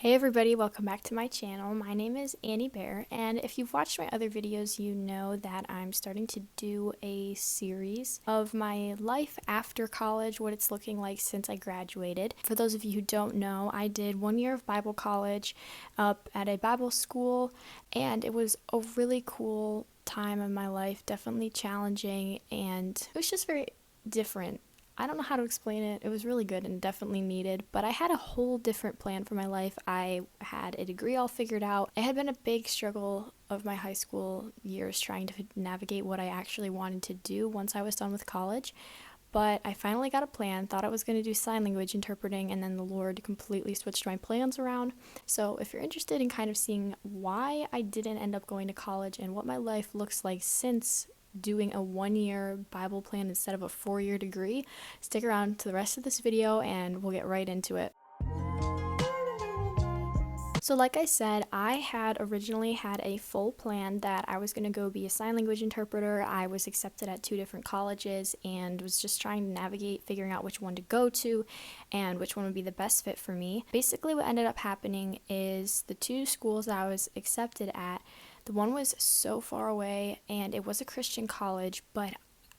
Hey everybody, welcome back to my channel. My name is Annie Bear, and if you've watched my other videos, you know that I'm starting to do a series of my life after college, what it's looking like since I graduated. For those of you who don't know, I did 1 year of Bible college up at a Bible school, and it was a really cool time of my life, definitely challenging, and it was just very different. I don't know how to explain it. It was really good and definitely needed, but I had a whole different plan for my life. I had a degree all figured out. It had been a big struggle of my high school years trying to navigate what I actually wanted to do once I was done with college. But I finally got a plan, thought I was going to do sign language interpreting, and then the Lord completely switched my plans around. So if you're interested in kind of seeing why I didn't end up going to college and what my life looks like since doing a 1 year Bible plan instead of a 4 year degree, stick around to the rest of this video and we'll get right into it. So like I said, I had originally had a full plan that I was going to go be a sign language interpreter. I was accepted at 2 different colleges and was just trying to navigate figuring out which one to go to and which one would be the best fit for me. Basically what ended up happening is the 2 schools that I was accepted at, the one was so far away and it was a Christian college, but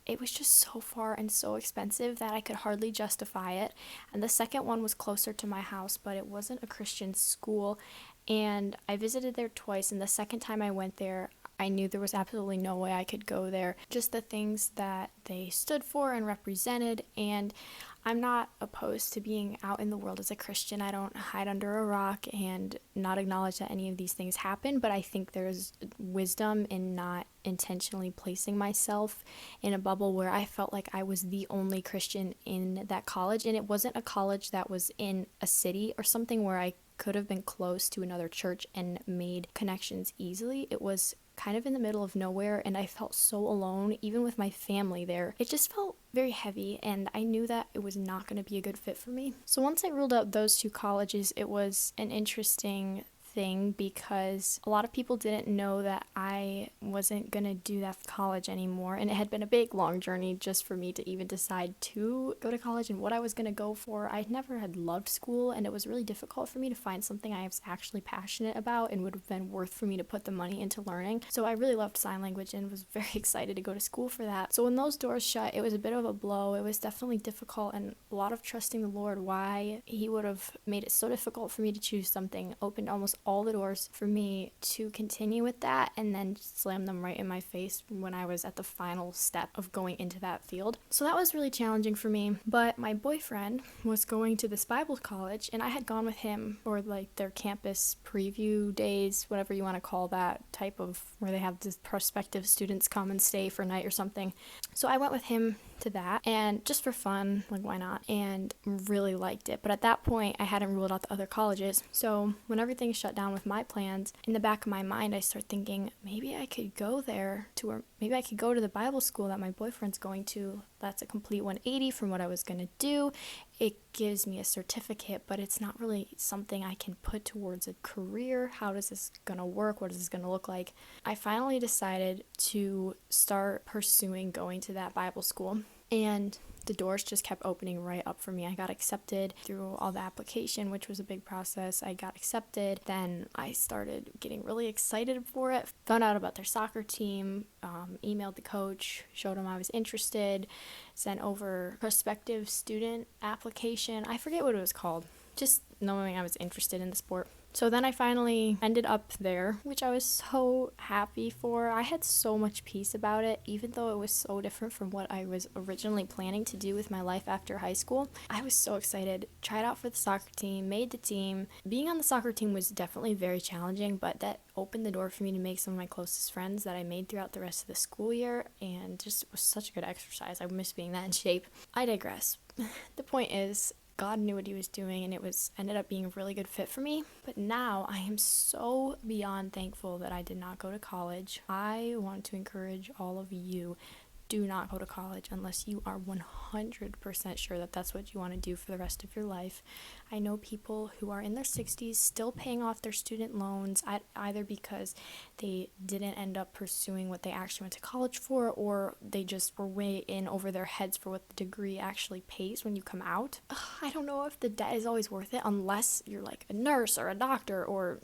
it was just so far and so expensive that I could hardly justify it. And the second one was closer to my house, but it wasn't a Christian school. And I visited there twice, and the second time I went there, I knew there was absolutely no way I could go there. Just the things that they stood for and represented, and I'm not opposed to being out in the world as a Christian. I don't hide under a rock and not acknowledge that any of these things happen, but I think there's wisdom in not intentionally placing myself in a bubble where I felt like I was the only Christian in that college, and it wasn't a college that was in a city or something where I could have been close to another church and made connections easily. It was kind of in the middle of nowhere, and I felt so alone, even with my family there. It just felt very heavy, and I knew that it was not going to be a good fit for me. So once I ruled out those 2 colleges, it was an interesting thing because a lot of people didn't know that I wasn't gonna do that for college anymore, and it had been a big long journey just for me to even decide to go to college and what I was gonna go for. I never had loved school, and it was really difficult for me to find something I was actually passionate about and would have been worth for me to put the money into learning. So I really loved sign language and was very excited to go to school for that. So when those doors shut, it was a bit of a blow. It was definitely difficult and a lot of trusting the Lord why he would have made it so difficult for me to choose something, opened almost all the doors for me to continue with that, and then slam them right in my face when I was at the final step of going into that field. So that was really challenging for me. But my boyfriend was going to this Bible college, and I had gone with him for like their campus preview days, whatever you want to call that type of where they have the prospective students come and stay for a night or something. So I went with him to that, and just for fun, like why not, and really liked it. But at that point I hadn't ruled out the other colleges, so when everything shut down with my plans, in the back of my mind I start thinking maybe I could go there to, or maybe I could go to the Bible school that my boyfriend's going to. That's a complete 180 from what I was going to do. It gives me a certificate, but it's not really something I can put towards a career. How is this going to work? What is this going to look like? I finally decided to start pursuing going to that Bible school, and the doors just kept opening right up for me. I got accepted through all the application, which was a big process. I got accepted. Then I started getting really excited for it. Found out about their soccer team, emailed the coach, showed him I was interested, sent over prospective student application. I forget what it was called. Just knowing I was interested in the sport. So then I finally ended up there, which I was so happy for. I had so much peace about it, even though it was so different from what I was originally planning to do with my life after high school. I was so excited. Tried out for the soccer team, made the team. Being on the soccer team was definitely very challenging, but that opened the door for me to make some of my closest friends that I made throughout the rest of the school year, and just was such a good exercise. I miss being that in shape. I digress. The point is, God knew what he was doing, and it was ended up being a really good fit for me. But now I am so beyond thankful that I did not go to college. I want to encourage all of you, do not go to college unless you are 100% sure that that's what you want to do for the rest of your life. I know people who are in their 60s still paying off their student loans, either because they didn't end up pursuing what they actually went to college for, or they just were way in over their heads for what the degree actually pays when you come out. I don't know if the debt is always worth it unless you're like a nurse or a doctor, or,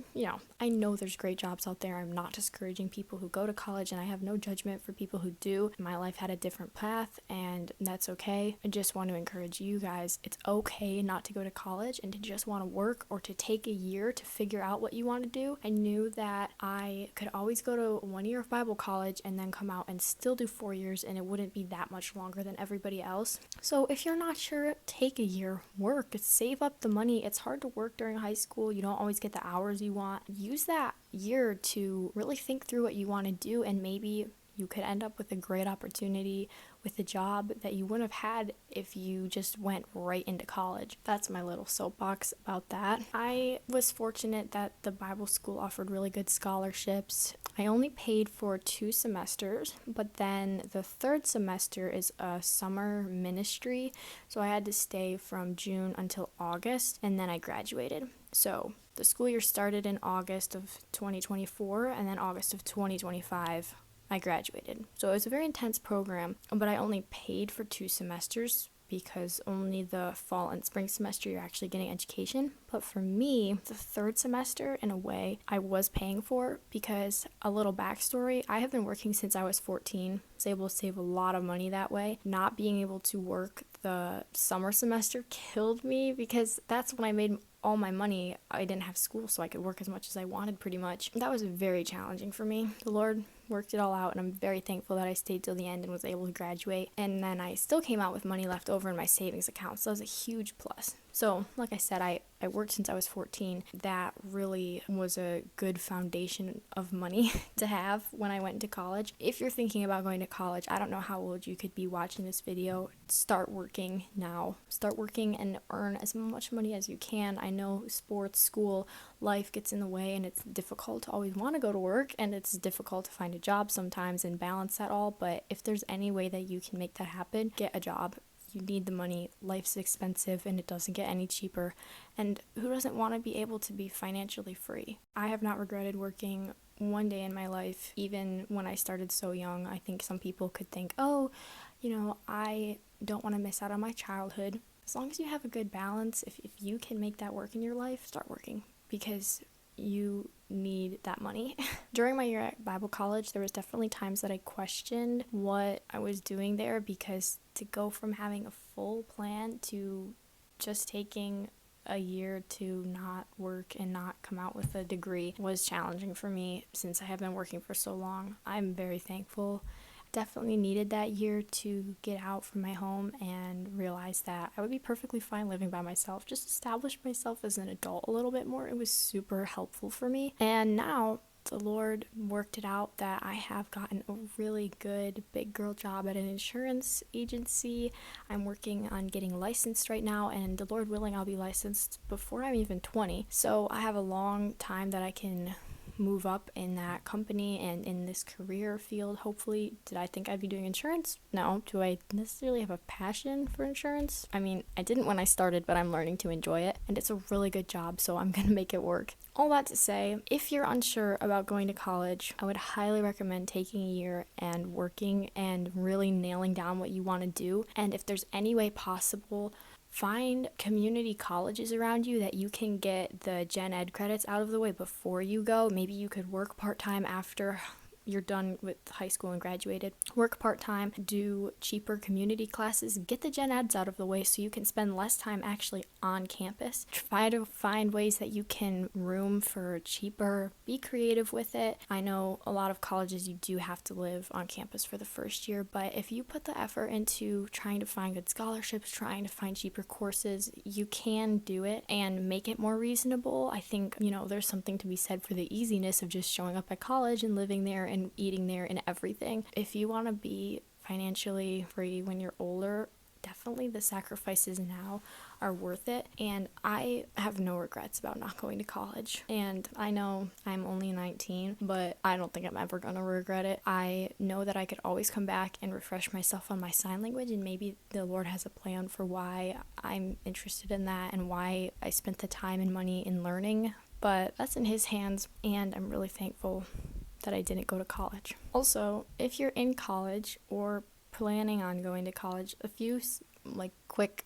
I know there's great jobs out there. I'm not discouraging people who go to college, and I have no judgment for people who do. My life had a different path, and that's okay. I just want to encourage you guys, it's okay not to go to college and to just want to work, or to take a year to figure out what you want to do. I knew that I could always go to 1 year of Bible college and then come out and still do 4 years, and it wouldn't be that much longer than everybody else. So if you're not sure, take a year, work, save up the money. It's hard to work during high school. You don't always get the hours you want. Use that year to really think through what you want to do, and maybe you could end up with a great opportunity with a job that you wouldn't have had if you just went right into college. That's my little soapbox about that. I was fortunate that the Bible school offered really good scholarships. I only paid for 2 semesters, but then the third semester is a summer ministry, so I had to stay from June until August, and then I graduated. So the school year started in August of 2024, and then August of 2025. I graduated. So it was a very intense program, but I only paid for 2 semesters because only the fall and spring semester you're actually getting education. But for me, the third semester, in a way, I was paying for, because a little backstory, I have been working since I was 14. I was able to save a lot of money that way. Not being able to work the summer semester killed me, because that's when I made all my money. I didn't have school, so I could work as much as I wanted, pretty much. That was very challenging for me. The Lord worked it all out, and I'm very thankful that I stayed till the end and was able to graduate. And then I still came out with money left over in my savings account, so that was a huge plus. So, like I said, I worked since I was 14. That really was a good foundation of money to have when I went into college. If you're thinking about going to college, I don't know how old you could be watching this video. Start working now. Start working and earn as much money as you can. I know sports, school, life gets in the way, and it's difficult to always want to go to work, and it's difficult to find a job sometimes and balance that all. But if there's any way that you can make that happen, get a job. You need the money. Life's expensive, and it doesn't get any cheaper. And who doesn't want to be able to be financially free? I have not regretted working one day in my life, even when I started so young. I think some people could think, I don't want to miss out on my childhood. As long as you have a good balance, if you can make that work in your life, start working, because you need that money. During my year at Bible college, there was definitely times that I questioned what I was doing there, because to go from having a full plan to just taking a year to not work and not come out with a degree was challenging for me, since I have been working for so long. I'm very thankful. Definitely needed that year to get out from my home and realize that I would be perfectly fine living by myself. Just establish myself as an adult a little bit more. It was super helpful for me. And now the Lord worked it out that I have gotten a really good big girl job at an insurance agency. I'm working on getting licensed right now, and the Lord willing, I'll be licensed before I'm even 20. So I have a long time that I can move up in that company and in this career field, hopefully. Did I think I'd be doing insurance? No. Do I necessarily have a passion for insurance? I mean, I didn't when I started, but I'm learning to enjoy it, and it's a really good job, so I'm gonna make it work. All that to say, if you're unsure about going to college, I would highly recommend taking a year and working and really nailing down what you want to do. And if there's any way possible, find community colleges around you that you can get the gen ed credits out of the way before you go. Maybe you could work part-time after you're done with high school and graduated. Work part-time, do cheaper community classes, get the gen eds out of the way so you can spend less time actually on campus. Try to find ways that you can room for cheaper. Be creative with it. I know a lot of colleges you do have to live on campus for the first year, but if you put the effort into trying to find good scholarships, trying to find cheaper courses, you can do it and make it more reasonable. I think, there's something to be said for the easiness of just showing up at college and living there and eating there and everything. If you want to be financially free when you're older, definitely the sacrifices now are worth it. And I have no regrets about not going to college. And I know I'm only 19, but I don't think I'm ever going to regret it. I know that I could always come back and refresh myself on my sign language, and maybe the Lord has a plan for why I'm interested in that and why I spent the time and money in learning. But that's in His hands, and I'm really thankful that I didn't go to college. Also, if you're in college or planning on going to college, a few quick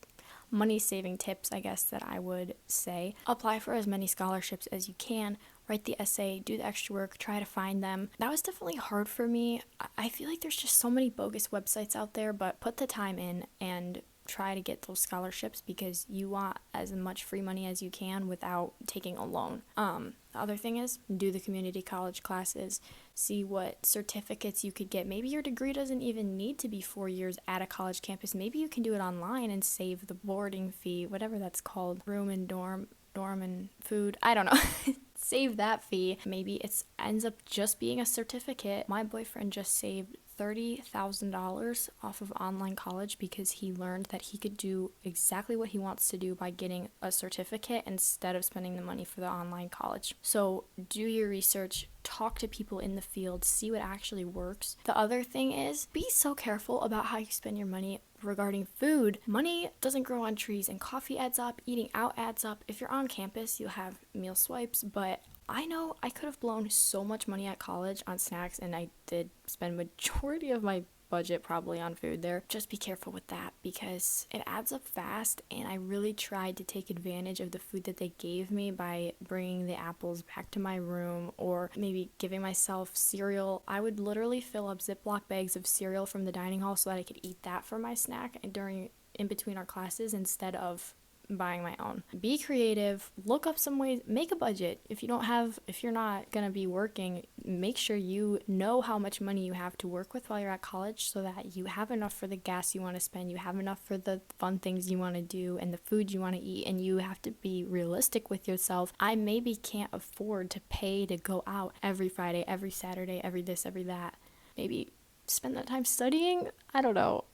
money saving tips, I guess, that I would say. Apply for as many scholarships as you can. Write the essay, do the extra work, try to find them. That was definitely hard for me. I feel like there's just so many bogus websites out there, but put the time in and try to get those scholarships because you want as much free money as you can without taking a loan. The other thing is do the community college classes, see what certificates you could get. Maybe your degree doesn't even need to be 4 years at a college campus. Maybe you can do it online and save the boarding fee, whatever that's called, room and dorm and food. I don't know. Save that fee. Maybe it ends up just being a certificate. My boyfriend just saved $30,000 off of online college because he learned that he could do exactly what he wants to do by getting a certificate instead of spending the money for the online college. So do your research, talk to people in the field, see what actually works. The other thing is be so careful about how you spend your money regarding food. Money doesn't grow on trees, and coffee adds up, eating out adds up. If you're on campus, you'll have meal swipes, but I know I could have blown so much money at college on snacks, and I did spend majority of my budget probably on food there. Just be careful with that because it adds up fast, and I really tried to take advantage of the food that they gave me by bringing the apples back to my room or maybe giving myself cereal. I would literally fill up Ziploc bags of cereal from the dining hall so that I could eat that for my snack in between our classes instead of buying my own. Be creative, look up some ways, make a budget. If you're not gonna be working, make sure you know how much money you have to work with while you're at college so that you have enough for the gas you want to spend, you have enough for the fun things you want to do and the food you want to eat, and you have to be realistic with yourself. I maybe can't afford to pay to go out every Friday, every Saturday, every this, every that. Maybe spend that time studying? I don't know.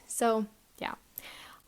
So, yeah.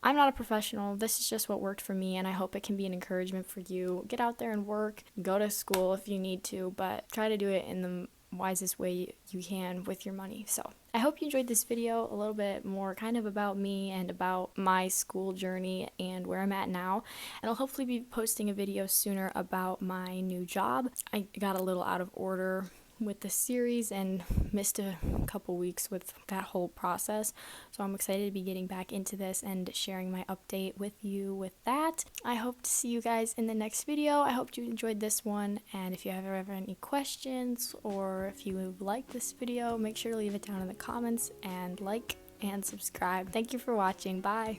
I'm not a professional. This is just what worked for me, and I hope it can be an encouragement for you. Get out there and work. Go to school if you need to, but try to do it in the wisest way you can with your money. So I hope you enjoyed this video, a little bit more kind of about me and about my school journey and where I'm at now. And I'll hopefully be posting a video sooner about my new job. I got a little out of order with the series and missed a couple weeks with that whole process, so I'm excited to be getting back into this and sharing my update with you with that. I hope to see you guys in the next video. I hope you enjoyed this one, and if you have ever any questions or if you like this video, make sure to leave it down in the comments and like and subscribe. Thank you for watching. Bye.